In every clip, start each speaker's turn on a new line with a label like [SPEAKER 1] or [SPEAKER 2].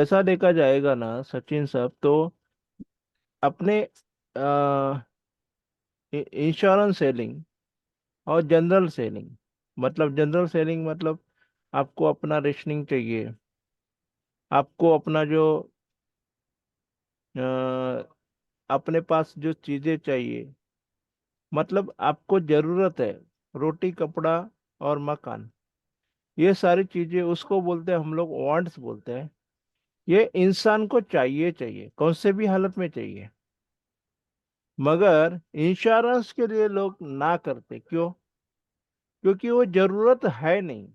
[SPEAKER 1] वैसा देखा जाएगा ना सचिन साहब, तो अपने इंश्योरेंस सेलिंग और जनरल सेलिंग, मतलब जनरल सेलिंग मतलब आपको अपना रेशनिंग चाहिए, आपको अपना जो अ, अपने पास जो चीजें चाहिए, मतलब आपको जरूरत है, रोटी कपड़ा और मकान, ये सारी चीजें उसको बोलते हैं हम लोग वांट्स बोलते हैं। ये इंसान को चाहिए चाहिए, कौन से भी हालत में चाहिए। मगर इंश्योरेंस के लिए लोग ना करते क्यों? क्योंकि वो जरूरत है नहीं,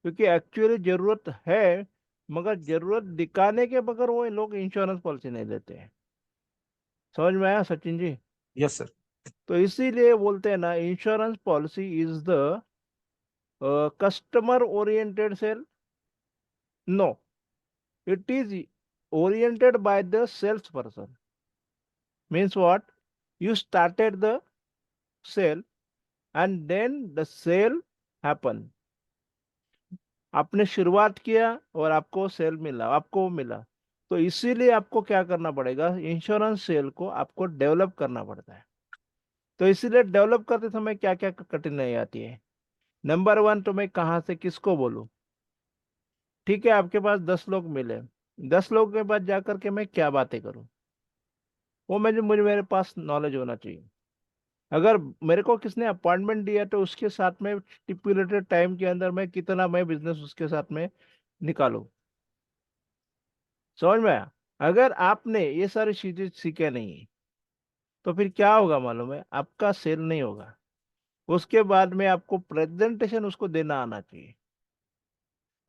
[SPEAKER 1] क्योंकि एक्चुअली जरूरत है, मगर जरूरत दिखाने के बगैर वो लोग इंश्योरेंस पॉलिसी नहीं लेते हैं। समझ में आया सचिन जी?
[SPEAKER 2] Yes sir.
[SPEAKER 1] तो इसीलिए बोलते हैं ना, insurance policy is the customer oriented sale. No, it is oriented by the salesperson. Means what? You started the sale and then the sale happen. आपने शुरुआत किया और आपको सेल मिला, आपको वो मिला। तो इसीलिए आपको क्या करना पड़ेगा, इंश्योरेंस सेल को आपको डेवलप करना पड़ता है। तो इसीलिए डेवलप करते समय क्या क्या कठिनाई आती है। नंबर वन, तो मैं कहाँ से किसको बोलूं? ठीक है, आपके पास 10 लोग मिले, 10 लोगों के पास जाकर के मैं क्या बातें करूं? वो मुझे मुझे मेरे पास नॉलेज होना चाहिए। अगर मेरे को किसने अपॉइंटमेंट दिया तो उसके साथ में स्टिपुलेटेड टाइम के अंदर मैं कितना मैं बिजनेस उसके साथ में निकालूं। समझ में आया? अगर आपने ये सारी चीजें सीखे नहीं, तो फिर क्या होगा मालूम है? आपका सेल नहीं होगा। उसके बाद में आपको प्रेजेंटेशन उसको देना आना चाहिए।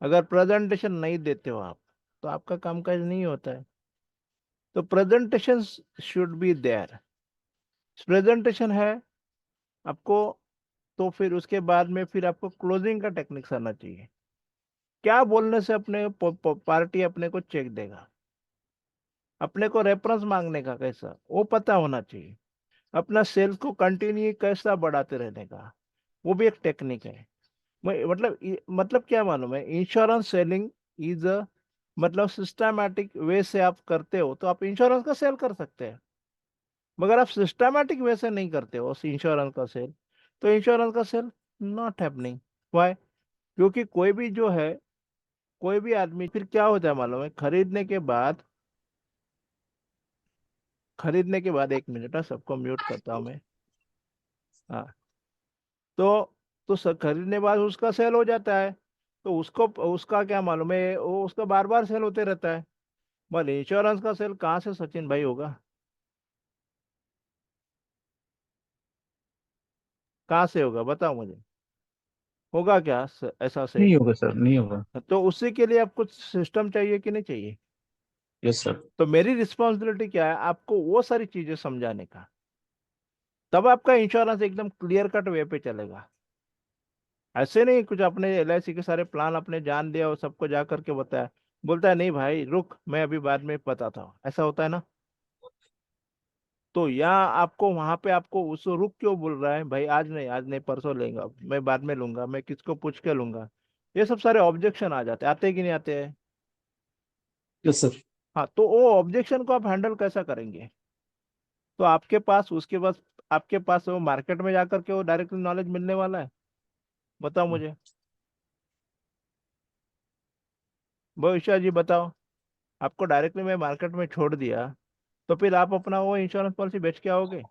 [SPEAKER 1] अगर प्रेजेंटेशन नहीं देते हो आप, तो आपका कामकाज नहीं होता है। तो presentation should be there. Presentation है आपको, तो फिर उसके बाद में फिर आपको क्लोजिंग का टेक्निक्स आना चाहिए। क्या बोलने से अपने पार्टी अपने को चेक देगा, अपने को रेफरेंस मांगने का कैसा वो पता होना चाहिए। अपना सेल्स को कंटिन्यू कैसा बढ़ाते रहने का, वो भी एक टेक्निक है। मतलब मतलब क्या मालूम है, इंश्योरेंस सेलिंग इज अ, मतलब सिस्टमैटिक वे से आप करते हो तो आप इंश्योरेंस का सेल कर सकते हैं। मगर आप सिस्टमैटिक वे से नहीं करते हो इंश्योरेंस का सेल, तो इंश्योरेंस का सेल नॉट हैपनिंग। वाई? क्योंकि कोई भी जो है, कोई भी आदमी फिर क्या होता है मालूम है, खरीदने के बाद, खरीदने के बाद, एक मिनट, सबको म्यूट करता हूँ मैं। हाँ। तो खरीदने के बाद उसका सेल हो जाता है, तो उसको उसका क्या मालूम है, वो उसका बार बार सेल होते रहता है। मगर इंश्योरेंस का सेल कहाँ से सचिन भाई होगा? कहाँ से होगा बताओ मुझे? होगा क्या ऐसा सेल?
[SPEAKER 2] नहीं होगा सर, नहीं होगा।
[SPEAKER 1] तो उसी के लिए आपको सिस्टम चाहिए कि नहीं चाहिए?
[SPEAKER 2] Yes sir.
[SPEAKER 1] तो मेरी रिस्पॉन्सिबिलिटी क्या है, आपको वो सारी चीजें समझाने का। तब आपका इंश्योरेंस एकदम क्लियर कट वे पे चलेगा। ऐसे नहीं कुछ अपने LIC के सारे प्लान अपने जान दिया और सबको जा करके बताया, बोलता है नहीं भाई रुक, मैं अभी बाद में बताता हूँ, ऐसा होता है ना? तो यहाँ आपको वहां पे आपको उस रुक क्यों बोल रहा है भाई, आज नहीं, आज नहीं, परसों लेगा, मैं बाद में लूंगा, मैं किसको पूछ के लूंगा? ये सब सारे ऑब्जेक्शन आ जाते हैं, आते हैं कि नहीं आते हैं?
[SPEAKER 2] Yes sir.
[SPEAKER 1] हाँ, तो वो ऑब्जेक्शन को आप हैंडल कैसा करेंगे? तो आपके पास उसके पास, आपके पास वो मार्केट में जाकर के वो डायरेक्टली नॉलेज मिलने वाला है? बताओ मुझे, भविष्य जी बताओ। आपको डायरेक्टली मैं मार्केट में छोड़ दिया, तो फिर आप अपना वो इंश्योरेंस पॉलिसी बेच के आओगे?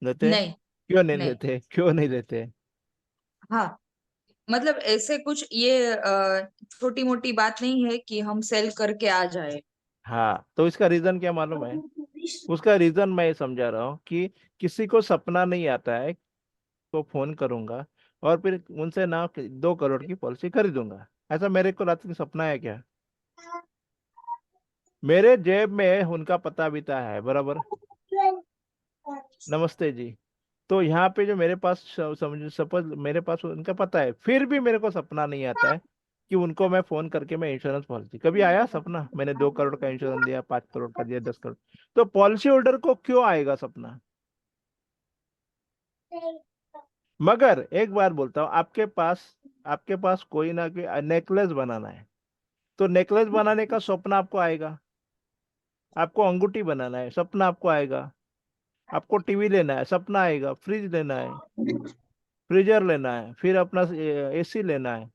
[SPEAKER 1] लेते?
[SPEAKER 3] नहीं।
[SPEAKER 1] क्यों नहीं
[SPEAKER 3] नहीं।
[SPEAKER 1] लेते, क्यों नहीं लेते?
[SPEAKER 3] हाँ, मतलब ऐसे कुछ ये छोटी मोटी बात नहीं है कि हम सेल करके आ जाए।
[SPEAKER 1] हाँ, तो इसका रीजन क्या मालूम है? उसका रीजन मैं ये समझा रहा हूँ कि किसी को सपना नहीं आता है तो फोन करूंगा और फिर उनसे ना 2 करोड़ की पॉलिसी खरीदूंगा। ऐसा मेरे को रात में सपना है क्या? मेरे जेब में उनका पता बीता है बराबर। नमस्ते जी। तो यहाँ पे जो मेरे पास समझ सपोज मेरे पास उनका पता है, फिर भी मेरे को सपना नहीं आता है कि उनको मैं फोन करके मैं इंश्योरेंस पॉलिसी, कभी आया सपना मैंने 2 करोड़ का इंश्योरेंस दिया, 5 करोड़ का दिया, 10 करोड़? तो पॉलिसी होल्डर को क्यों आएगा सपना? मगर एक बार बोलता हूँ, आपके पास कोई ना कोई नेकलेस बनाना है, तो नेकलेस बनाने का सपना आपको आएगा, आपको अंगूठी बनाना है सपना आपको आएगा, आपको टीवी लेना है सपना आएगा, फ्रिज लेना है, फ्रीजर लेना है, फिर अपना एसी लेना है।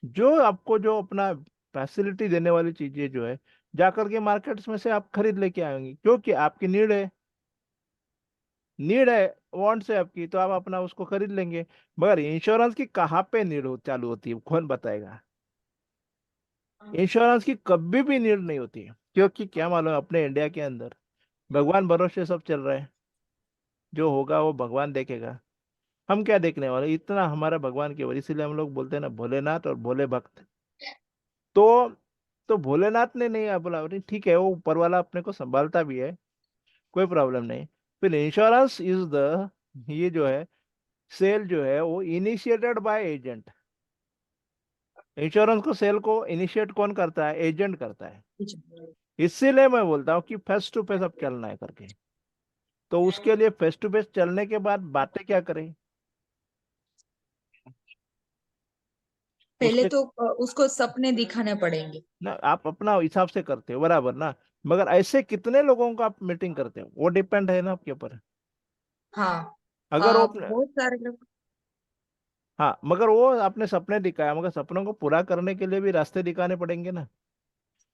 [SPEAKER 1] जो आपको जो अपना फैसिलिटी देने वाली चीजें जो है, जाकर के मार्केट्स में से आप खरीद लेके आएंगे, क्योंकि आपकी नीड है, नीड है, वांट्स है आपकी, तो आप अपना उसको खरीद लेंगे। मगर इंश्योरेंस की कहाँ पे नीड चालू होती है, कौन बताएगा? इंश्योरेंस की कभी भी नीड नहीं होती है, क्योंकि क्या मालूम, अपने इंडिया के अंदर भगवान भरोसे सब चल रहा है, जो होगा वो भगवान देखेगा। हम क्या देखने वाले, इतना हमारा भगवान केवल, इसीलिए हम लोग बोलते हैं ना भोलेनाथ और भोले भक्त। तो तो भोलेनाथ ने नहीं बोला, "अरे ठीक है, वो ऊपर वाला अपने को संभालता भी है, कोई प्रॉब्लम नहीं।" फिर इंश्योरेंस इज द, ये जो है सेल जो है वो इनिशिएटेड बाय एजेंट। इंश्योरेंस को सेल को इनिशिएट कौन करता है? एजेंट करता है। इसीलिए मैं बोलता हूँ कि फेस टू फेस अब चलना है करके। तो उसके लिए फेस टू फेस चलने के बाद बातें क्या करें?
[SPEAKER 3] पहले
[SPEAKER 1] उसके
[SPEAKER 3] तो उसको सपने दिखाने पड़ेंगे।
[SPEAKER 1] ना, आप अपना हिसाब से करते हो बराबर ना, मगर ऐसे कितने लोगों को आप मीटिंग करते हो, वो डिपेंड है ना आपके ऊपर।
[SPEAKER 3] हाँ,
[SPEAKER 1] अगर वो
[SPEAKER 3] बहुत सारे लोग।
[SPEAKER 1] हाँ, मगर वो आपने सपने दिखाया, मगर सपनों को पूरा करने के लिए भी रास्ते दिखाने पड़ेंगे ना।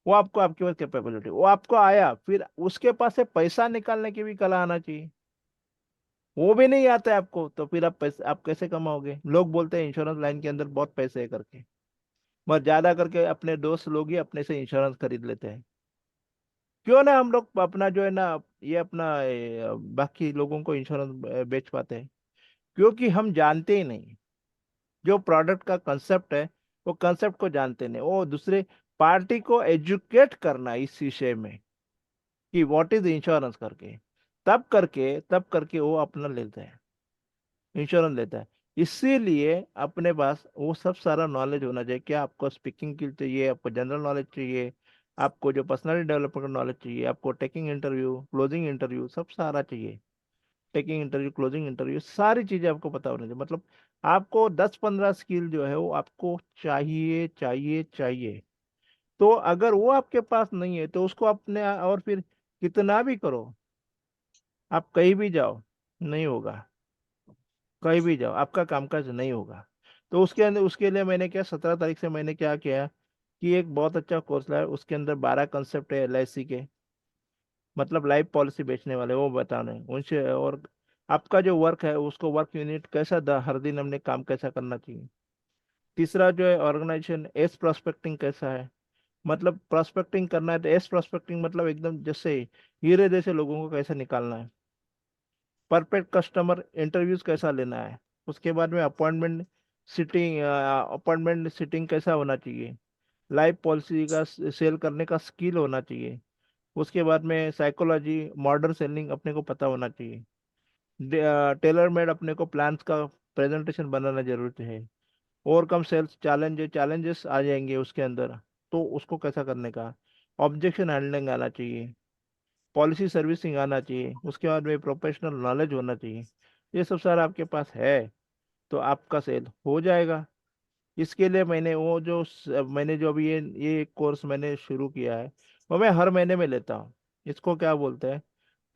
[SPEAKER 1] वो आपको, आपके पास कैपेबिलिटी, वो आपको आया, फिर उसके पास से पैसा निकालने की भी कला आना चाहिए। वो भी नहीं आता है आपको, तो फिर आप पैसे आप कैसे कमाओगे? लोग बोलते हैं इंश्योरेंस लाइन के अंदर बहुत पैसे है करके, मगर ज्यादा करके अपने दोस्त लोग ही अपने से इंश्योरेंस खरीद लेते हैं। क्यों ना हम लोग अपना जो है ना, ये अपना बाकी लोगों को इंश्योरेंस बेच पाते हैं? क्योंकि हम जानते ही नहीं, जो प्रोडक्ट का कंसेप्ट है, वो कंसेप्ट को जानते नहीं, वो दूसरे पार्टी को एजुकेट करना इस विषय में कि व्हाट इज इंश्योरेंस करके, तब करके वो अपना लेता है, इंश्योरेंस लेता है। इसीलिए अपने पास वो सब सारा नॉलेज होना चाहिए। क्या आपको स्पीकिंग की चाहिए, आपको जनरल नॉलेज चाहिए, आपको जो पर्सनालिटी डेवलपमेंट नॉलेज चाहिए, आपको टेकिंग इंटरव्यू, क्लोजिंग इंटरव्यू, सब सारा चाहिए। टेकिंग इंटरव्यू, क्लोजिंग इंटरव्यू, सारी चीजें आपको पता होनी चाहिए। मतलब आपको 10-15 स्किल जो है वो आपको चाहिए चाहिए चाहिए। तो अगर वो आपके पास नहीं है तो उसको अपने, और फिर कितना भी करो, आप कहीं भी जाओ, नहीं होगा। कहीं भी जाओ आपका कामकाज नहीं होगा। तो उसके अंदर, उसके लिए मैंने क्या, 17 तारीख से मैंने क्या किया कि एक बहुत अच्छा कोर्स लाया, उसके अंदर 12 कंसेप्ट है LIC के, मतलब लाइफ पॉलिसी बेचने वाले, वो बताने उनसे। और आपका जो वर्क है उसको, वर्क यूनिट कैसा हर दिन हमने काम कैसा करना चाहिए। तीसरा जो है ऑर्गेनाइजेशन एस प्रोस्पेक्टिंग कैसा है, मतलब प्रोस्पेक्टिंग करना है तो एस प्रोस्पेक्टिंग मतलब एकदम जैसे हीरे जैसे लोगों को कैसे निकालना है। परफेक्ट कस्टमर इंटरव्यूज कैसा लेना है। उसके बाद में अपॉइंटमेंट सिटिंग कैसा होना चाहिए। लाइफ पॉलिसी का सेल करने का स्किल होना चाहिए। उसके बाद में साइकोलॉजी, मॉडर्न सेलिंग अपने को पता होना चाहिए। टेलर मेड अपने को प्लान्स का प्रेजेंटेशन बनाना जरूरी है। ओवरकम सेल्स चैलेंजेस आ जाएंगे उसके अंदर, तो उसको कैसा करने का। ऑब्जेक्शन हैंडलिंग आना चाहिए, पॉलिसी सर्विसिंग आना चाहिए, उसके बाद में प्रोफेशनल नॉलेज होना चाहिए। ये सब सारा आपके पास है तो आपका सेल हो जाएगा। इसके लिए मैंने वो जो मैंने जो अभी ये कोर्स मैंने शुरू किया है, वो मैं हर महीने में लेता हूँ। इसको क्या बोलते हैं?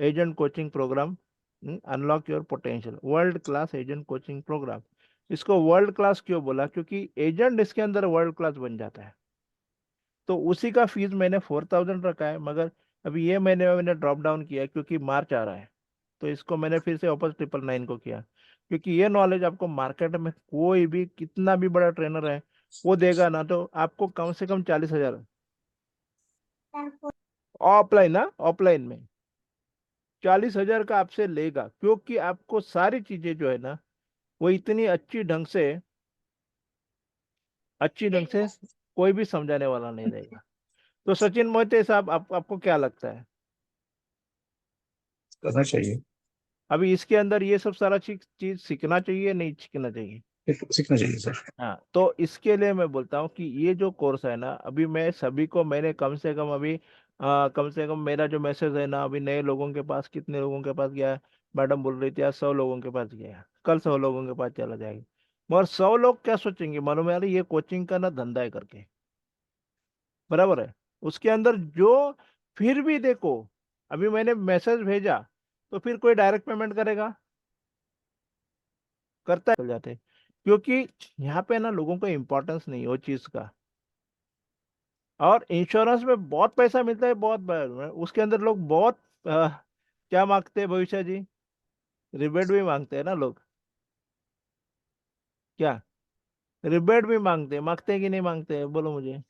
[SPEAKER 1] Agent coaching program, unlock your potential, world class agent coaching program. इसको वर्ल्ड क्लास क्यों बोला? क्योंकि एजेंट इसके अंदर वर्ल्ड क्लास बन जाता है। तो उसी का फीस मैंने 4000 रखा है, मगर अभी ये महीने में मैंने ड्रॉप डाउन किया है क्योंकि मार्च आ रहा है। तो इसको मैंने फिर से वापस 999 को किया, क्योंकि ये नॉलेज आपको मार्केट में कोई भी कितना भी बड़ा ट्रेनर है वो देगा ना, तो आपको कम से कम 40,000 ऑफलाइन ना, ऑफलाइन में 40,000 का आपसे लेगा, क्योंकि आपको सारी चीजें जो है ना वो इतनी अच्छी ढंग से कोई भी समझाने वाला नहीं रहेगा। तो सचिन मोहिते साहब, आपको क्या लगता है?
[SPEAKER 2] करना चाहिए।
[SPEAKER 1] अभी इसके अंदर ये सब सारा चीज चीज सीखना चाहिए, नहीं सीखना चाहिए?
[SPEAKER 2] सीखना चाहिए सर।
[SPEAKER 1] हाँ, तो इसके लिए मैं बोलता हूँ कि ये जो कोर्स है ना, अभी मैं सभी को, मैंने कम से कम अभी कम से कम मेरा जो मैसेज है ना, अभी नए लोगों के पास, कितने लोगों के पास गया है? मैडम बोल रही थी आज 100 लोगों के पास गया है, कल 100 लोगों के पास चला जाएगा। मगर 100 लोग क्या सोचेंगे मालूम है? यार ये कोचिंग का ना धंधा है करके। बराबर है। उसके अंदर जो, फिर भी देखो, अभी मैंने मैसेज भेजा तो फिर कोई डायरेक्ट पेमेंट करेगा? करता है? चल जाते हैं। क्योंकि यहाँ पे ना लोगों को इम्पोर्टेंस नहीं है वो चीज का। और इंश्योरेंस में बहुत पैसा मिलता है, बहुत उसके अंदर लोग बहुत क्या मांगते हैं भविष्य जी? रिबेट भी मांगते हैं ना लोग। क्या? रिबेट भी मांगते हैं कि नहीं मांगते हैं, बोलो मुझे।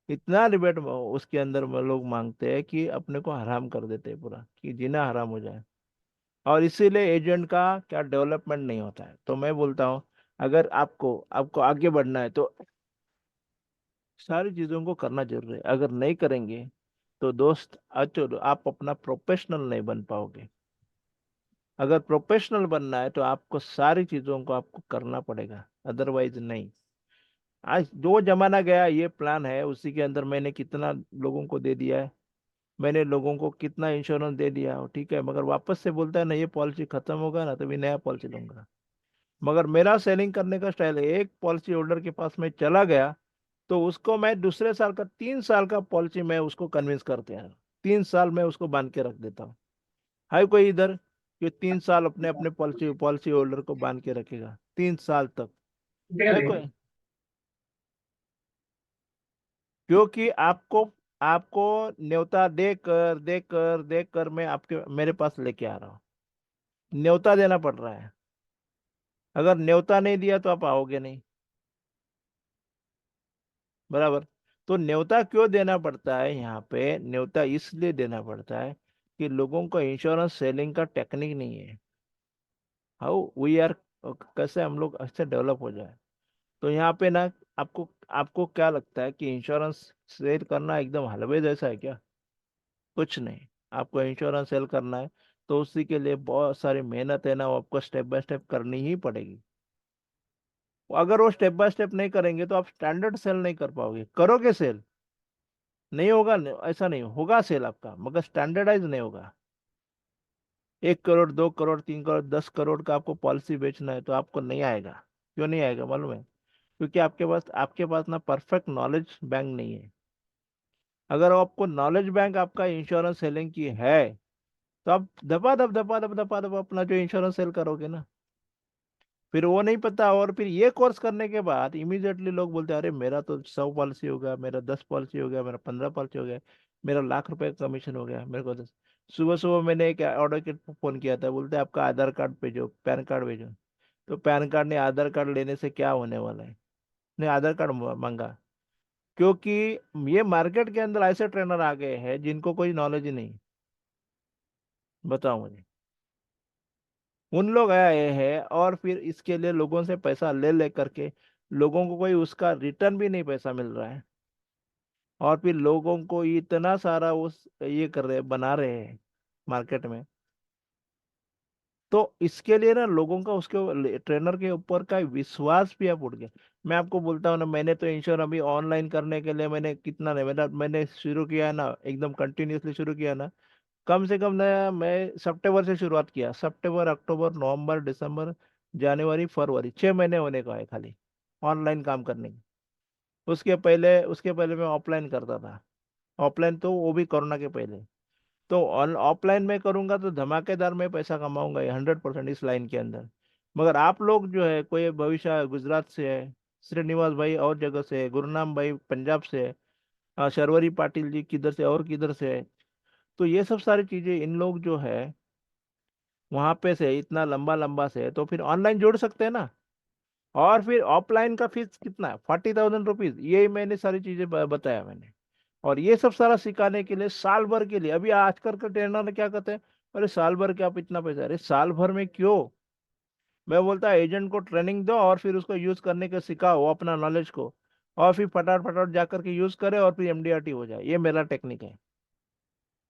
[SPEAKER 1] इतना रिबेट उसके अंदर में लोग मांगते हैं कि अपने को हराम कर देते हैं पूरा, कि जीना हराम हो जाए। और इसीलिए एजेंट का क्या डेवलपमेंट नहीं होता है। तो मैं बोलता हूँ, अगर आपको आपको आगे बढ़ना है तो सारी चीजों को करना जरूरी है। अगर नहीं करेंगे तो दोस्त, अच्छा, आप अपना प्रोफेशनल नहीं बन पाओगे। अगर प्रोफेशनल बनना है तो आपको सारी चीजों को आपको करना पड़ेगा, अदरवाइज नहीं। आज जो जमाना गया, ये प्लान है उसी के अंदर मैंने कितना लोगों को दे दिया है। मैंने लोगों को कितना इंश्योरेंस दे दिया हो, ठीक है, मगर वापस से बोलता है ना ये पॉलिसी खत्म होगा ना तभी नया पॉलिसी लूंगा। मगर मेरा सेलिंग करने का स्टाइल है, एक पॉलिसी होल्डर के पास मैं चला गया तो उसको मैं दूसरे साल का 3 साल का पॉलिसी मैं उसको कन्विंस करते हैं। 3 साल में उसको बांध के रख देता हूँ। है कोई इधर कि 3 साल अपने अपने पॉलिसी पॉलिसी होल्डर को बांध के रखेगा 3 साल तक? है कोई? क्योंकि आपको आपको न्योता देकर देकर देकर मैं आपके मेरे पास लेके आ रहा हूँ। न्योता देना पड़ रहा है। अगर न्योता नहीं दिया तो आप आओगे नहीं। बराबर। तो न्योता क्यों देना पड़ता है यहाँ पे? न्योता इसलिए देना पड़ता है कि लोगों को इंश्योरेंस सेलिंग का टेक्निक नहीं है। हाउ वी आर, कैसे हम लोग अच्छे डेवलप हो जाए। तो यहाँ पे ना, आपको आपको क्या लगता है कि इंश्योरेंस सेल करना एकदम हलवे जैसा है क्या? कुछ नहीं। आपको इंश्योरेंस सेल करना है तो उसी के लिए बहुत सारी मेहनत है ना, वो आपको स्टेप बाय स्टेप करनी ही पड़ेगी। अगर वो स्टेप बाय स्टेप नहीं करेंगे तो आप स्टैंडर्ड सेल नहीं कर पाओगे। करोगे सेल, नहीं होगा, ऐसा नहीं होगा सेल आपका, मगर स्टैंडर्डाइज नहीं होगा। 1 करोड़, 2 करोड़, 3 करोड़, 10 करोड़ का आपको पॉलिसी बेचना है तो आपको नहीं आएगा। क्यों नहीं आएगा मालूम है? क्योंकि आपके पास ना परफेक्ट नॉलेज बैंक नहीं है। अगर आपको नॉलेज बैंक आपका इंश्योरेंस सेलिंग की है तो आप दबा दब दबा दब दबा दब अपना जो इंश्योरेंस सेल करोगे ना। फिर वो नहीं पता, और फिर ये कोर्स करने के बाद इमीडिएटली लोग बोलते हैं अरे मेरा तो 100 पॉलिसी हो गया, मेरा 10 पॉलिसी हो गया, मेरा 15 पॉलिसी हो गया, मेरा लाख रुपए का कमीशन हो गया मेरे को 10। सुबह सुबह मैंने एक एडवोकेट को फोन किया था, बोलते हैं आपका आधार कार्ड भेजो, पैन कार्ड भेजो। तो पैन कार्ड नहीं, आधार कार्ड लेने से क्या होने वाला है? नहीं, आधार कार्ड मांगा। क्योंकि ये मार्केट के अंदर ऐसे ट्रेनर आ गए हैं जिनको कोई नॉलेज ही नहीं। बताओ मुझे। उन लोग आए हैं और फिर इसके लिए लोगों से पैसा ले ले करके लोगों को कोई उसका रिटर्न भी नहीं पैसा मिल रहा है। और फिर लोगों को इतना सारा उस ये कर रहे बना रहे हैं मार्केट में। तो इसके लिए ना लोगों का उसके ट्रेनर के ऊपर का विश्वास भी आप उठ गया। मैं आपको बोलता हूँ ना, मैंने तो इंश्योर अभी ऑनलाइन करने के लिए मैंने कितना नहीं, मैंने शुरू किया है ना, एकदम कंटिन्यूअसली शुरू किया ना। कम से कम ना, मैं सितंबर से शुरुआत किया, सितंबर, अक्टूबर, नवंबर, दिसंबर, जनवरी, फरवरी, 6 महीने होने को है खाली ऑनलाइन काम करने की। उसके पहले मैं ऑफलाइन करता था। ऑफलाइन तो वो भी कोरोना के पहले। तो ऑफलाइन में करूंगा तो धमाकेदार में पैसा कमाऊंगा 100% इस लाइन के अंदर। मगर आप लोग जो है, कोई भविष्य गुजरात से है, श्रीनिवास भाई और जगह से है, गुरुनाम भाई पंजाब से है, शर्वरी पाटिल जी किधर से और किधर से है। तो ये सब सारी चीजें इन लोग जो है वहां पे से इतना लंबा लंबा से है, तो फिर ऑनलाइन जोड़ सकते हैं ना। और फिर ऑफलाइन का फीस कितना? 40,000 रुपीज। ये मैंने सारी चीजें बताया मैंने। और ये सब सारा सिखाने के लिए साल भर के लिए, अभी आजकल के ट्रेनर क्या कहते हैं, अरे साल भर क्या आप इतना पैसा? अरे साल भर में क्यों? मैं बोलता एजेंट को ट्रेनिंग दो और फिर उसको यूज करने का सिखाओ अपना नॉलेज को। और फिर फटाफट फटाफट जाकर के यूज करे और फिर एमडीआरटी हो जाए। ये मेरा टेक्निक है।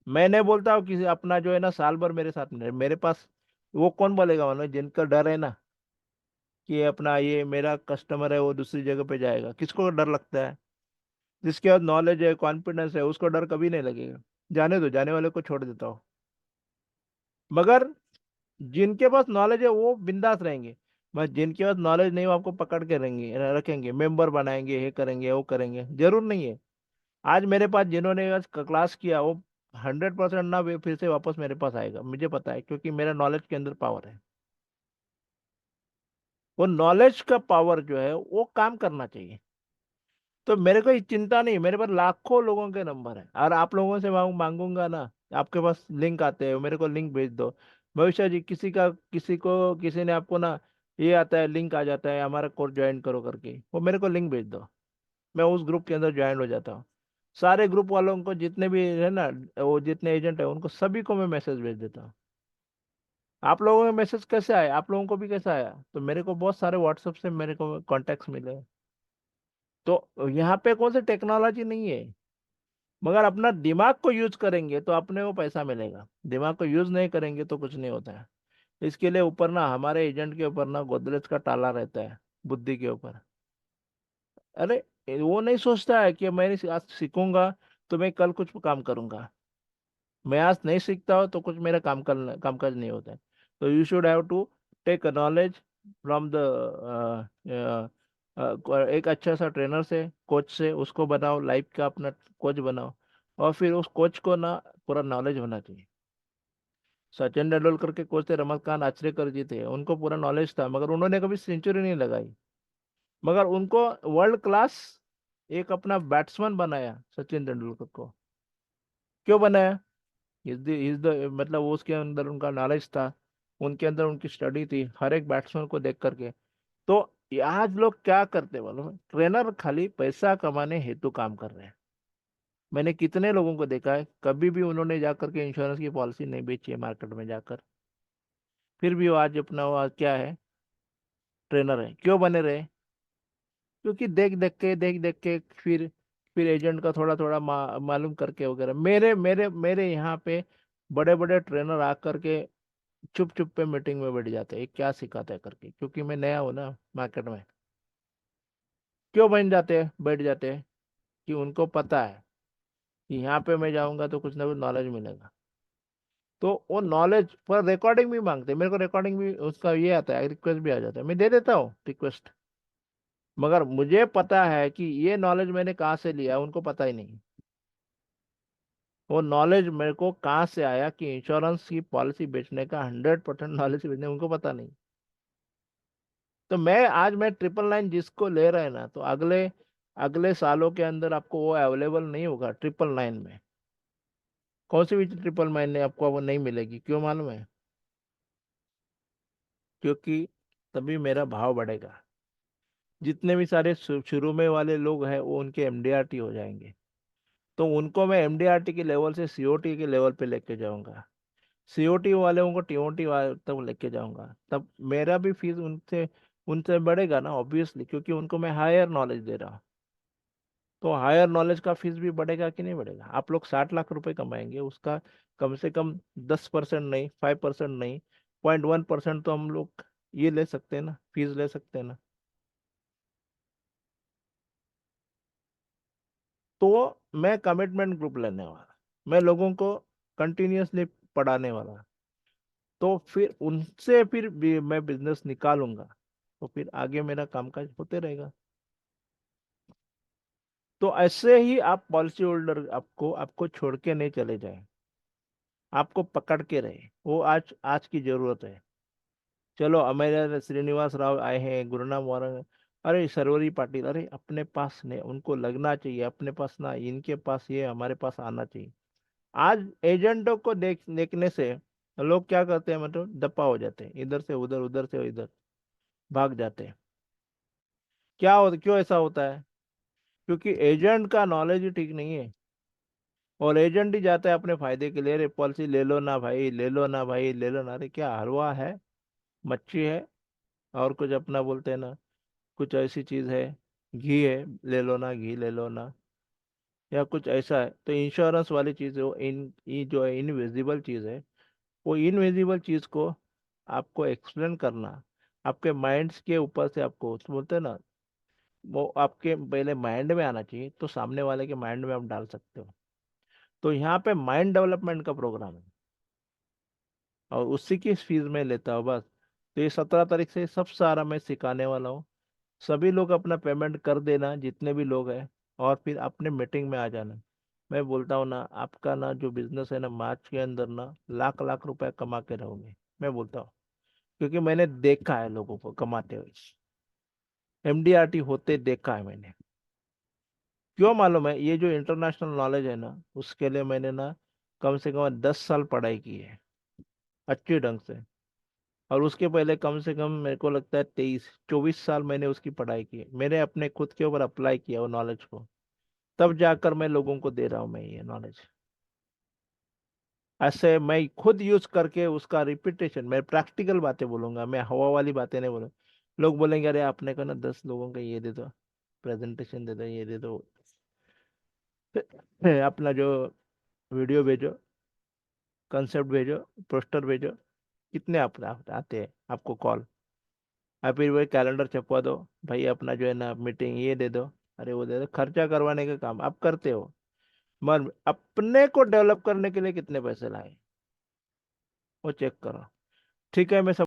[SPEAKER 1] मैंने बोलता हूँ किसी अपना जो है ना, साल भर मेरे साथ में मेरे पास, वो कौन बोलेगा मानो, जिनका डर है ना कि अपना ये मेरा कस्टमर है वो दूसरी जगह पे जाएगा, किसको डर लगता है? जिसके पास नॉलेज है, कॉन्फिडेंस है, उसको डर कभी नहीं लगेगा। जाने दो, जाने वाले को छोड़ देता हूँ। मगर जिनके पास नॉलेज है वो बिंदास रहेंगे। बस जिनके पास नॉलेज नहीं वो आपको पकड़ के रखेंगे, मेंबर बनाएंगे, ये करेंगे वो करेंगे, जरूर नहीं है। आज मेरे पास जिन्होंने आज क्लास किया वो 100% ना फिर से वापस मेरे पास आएगा, मुझे पता है, क्योंकि मेरा नॉलेज के अंदर पावर है। वो नॉलेज का पावर जो है वो काम करना चाहिए। तो मेरे को ये चिंता नहीं, मेरे पास लाखों लोगों के नंबर है, और आप लोगों से मांगूंगा ना, आपके पास लिंक आते हैं, मेरे को लिंक भेज दो। भविष्य जी किसी ने आपको ना, ये आता है लिंक आ जाता है हमारा कोर्स ज्वाइन करो करके, वो मेरे को लिंक भेज दो, मैं उस ग्रुप के अंदर ज्वाइन हो जाता हूँ। सारे ग्रुप वालों को जितने भी है ना, वो जितने एजेंट है उनको सभी को मैं मैसेज भेज देता हूँ। आप लोगों में मैसेज कैसे आया, आप लोगों को भी कैसे आया? तो मेरे को बहुत सारे व्हाट्सएप से मेरे को कॉन्टेक्ट्स मिले। तो यहाँ पे कौन सी टेक्नोलॉजी नहीं है, मगर अपना दिमाग को यूज करेंगे तो अपने को पैसा मिलेगा, दिमाग को यूज नहीं करेंगे तो कुछ नहीं होता है। इसके लिए ऊपर ना हमारे एजेंट के ऊपर ना गोदरेज का ताला रहता है, बुद्धि के ऊपर। अरे वो नहीं सोचता है कि मैं आज सीखूंगा तो मैं कल कुछ काम करूंगा, मैं आज नहीं सीखता हूँ तो कुछ मेरा कामकाज नहीं होता है। तो you should have to take knowledge from the, एक अच्छा सा ट्रेनर से, कोच से, उसको बनाओ लाइफ का अपना कोच बनाओ, और फिर उस कोच को ना पूरा नॉलेज होना चाहिए। सचिन तेंदुलकर के कोच थे रमाकांत आचरेकर जी थे, उनको पूरा नॉलेज था मगर उन्होंने कभी सेंचुरी नहीं लगाई, मगर उनको वर्ल्ड क्लास एक अपना बैट्समैन बनाया सचिन तेंदुलकर को। क्यों बनाया? इज द मतलब वो उसके अंदर उनका नॉलेज था, उनके अंदर उनकी स्टडी थी हर एक बैट्समैन को देख करके। तो आज लोग क्या करते हैं मालूम है? ट्रेनर खाली पैसा कमाने हेतु काम कर रहे हैं। मैंने कितने लोगों को देखा है, कभी भी उन्होंने जाकर के इंश्योरेंस की पॉलिसी नहीं बेची है मार्केट में जाकर, फिर भी वो आज अपना वो आज क्या है, ट्रेनर है। क्यों बने रहे? क्योंकि देख देख के फिर एजेंट का थोड़ा थोड़ा मालूम करके वगैरह। मेरे मेरे मेरे यहाँ पे बड़े बड़े ट्रेनर आकर के चुप चुप पे मीटिंग में बैठ जाते हैं, ये क्या सिखाता है करके, क्योंकि मैं नया हूं ना मार्केट में। क्यों बन जाते हैं, बैठ जाते हैं? कि उनको पता है कि यहाँ पे मैं जाऊंगा तो कुछ ना कुछ नॉलेज मिलेगा। तो वो नॉलेज पर रिकॉर्डिंग भी मांगते हैं, मेरे को रिकॉर्डिंग भी उसका ये आता है, रिक्वेस्ट भी आ जाता है, मैं दे देता हूँ रिक्वेस्ट। मगर मुझे पता है कि ये नॉलेज मैंने कहाँ से लिया, उनको पता ही नहीं। वो नॉलेज मेरे को कहाँ से आया कि इंश्योरेंस की पॉलिसी बेचने का 100% नॉलेज बेचने, उनको पता नहीं। तो मैं ट्रिपल नाइन जिसको ले रहे हैं ना, तो अगले अगले सालों के अंदर आपको वो अवेलेबल नहीं होगा ट्रिपल नाइन में। कौन सी भी ट्रिपल नाइन में आपको वो नहीं मिलेगी, क्यों मालूम है? क्योंकि तभी मेरा भाव बढ़ेगा। जितने भी सारे शुरू में वाले लोग हैं वो उनके एमडीआरटी हो जाएंगे, तो उनको मैं एमडीआरटी के लेवल से सीओटी के लेवल पे लेके जाऊंगा, सीओटी वाले को टीओटी वाले तक लेके जाऊंगा, तब मेरा भी फीस उनसे उनसे बढ़ेगा ना ऑब्वियसली, क्योंकि उनको मैं हायर नॉलेज दे रहा हूँ। तो हायर नॉलेज का फीस भी बढ़ेगा कि नहीं बढ़ेगा? आप लोग 60 लाख रुपए कमाएंगे, उसका कम से कम 10% नहीं, 5% नहीं, 0.1% तो हम लोग ये ले सकते हैं ना, फीस ले सकते हैं ना। तो मैं कमिटमेंट ग्रुप लेने वाला, मैं लोगों को कंटिन्यूअसली पढ़ाने वाला, तो फिर उनसे फिर भी मैं बिजनेस निकालूंगा, तो फिर आगे मेरा कामकाज होते रहेगा। तो ऐसे ही आप पॉलिसी होल्डर आपको आपको छोड़ के नहीं चले जाए, आपको पकड़ के रहे, वो आज आज की जरूरत है। चलो हमारे श्रीनिवास राव आए हैं, गुरुनाम वारंग, अरे सरवरी पाटिल, अरे अपने पास नहीं, उनको लगना चाहिए अपने पास ना, इनके पास ये हमारे पास आना चाहिए। आज एजेंटों को देखने से लोग क्या करते हैं, मतलब दपा हो जाते हैं, इधर से उधर, उधर से इधर भाग जाते हैं। क्यों ऐसा होता है? क्योंकि एजेंट का नॉलेज ही ठीक नहीं है, और एजेंट ही जाता है अपने फायदे के लिए, अरे पॉलिसी ले लो ना भाई, ले लो ना भाई, ले लो ना, अरे क्या हलवा है, मच्छी है, और कुछ अपना बोलते हैं ना, कुछ ऐसी चीज है, घी है, ले लो ना घी, ले लो ना, या कुछ ऐसा है। तो इंश्योरेंस वाली चीज है वो, ये जो है इनविजिबल चीज है, वो इनविजिबल चीज को आपको एक्सप्लेन करना, आपके माइंड्स के ऊपर से आपको बोलते हैं ना, वो आपके पहले माइंड में आना चाहिए, तो सामने वाले के माइंड में आप डाल सकते हो। तो यहाँ पे माइंड डेवलपमेंट का प्रोग्राम है, और उसी की फीस में लेता हूँ बस। तो ये 17 तारीख से सब सारा मैं सिखाने वाला हूँ। सभी लोग अपना पेमेंट कर देना, जितने भी लोग हैं, और फिर अपने मीटिंग में आ जाना। मैं बोलता हूँ ना, आपका ना जो बिजनेस है ना, मार्च के अंदर ना लाख लाख रुपए कमा के रहोगे, मैं बोलता हूँ। क्योंकि मैंने देखा है लोगों को कमाते हुए, एमडीआरटी होते देखा है मैंने। क्यों मालूम है? ये जो इंटरनेशनल नॉलेज है ना, उसके लिए मैंने ना कम से कम 10 साल पढ़ाई की है अच्छे ढंग से। और उसके पहले कम से कम मेरे को लगता है 23-24 साल मैंने उसकी पढ़ाई की है। मैंने अपने खुद के ऊपर अप्लाई किया वो नॉलेज को, तब जाकर मैं लोगों को दे रहा हूँ मैं ये नॉलेज। ऐसे मैं खुद यूज करके उसका रिपीटेशन, मैं प्रैक्टिकल बातें बोलूंगा, मैं हवा वाली बातें नहीं बोलूंगा। लोग बोलेंगे अरे आपने को ना 10 लोगों का ये दे दो, प्रेजेंटेशन दे दो, ये दे दो, अपना जो वीडियो भेजो, कंसेप्ट भेजो, पोस्टर भेजो। कितने आते हैं आपको कॉल? आप फिर वही कैलेंडर छपवा दो, भाई अपना जो है ना मीटिंग ये दे दो, अरे वो दे दो। खर्चा करवाने का काम आप करते हो, मगर अपने को डेवलप करने के लिए कितने पैसे लाए वो चेक करो। ठीक है, मैं सब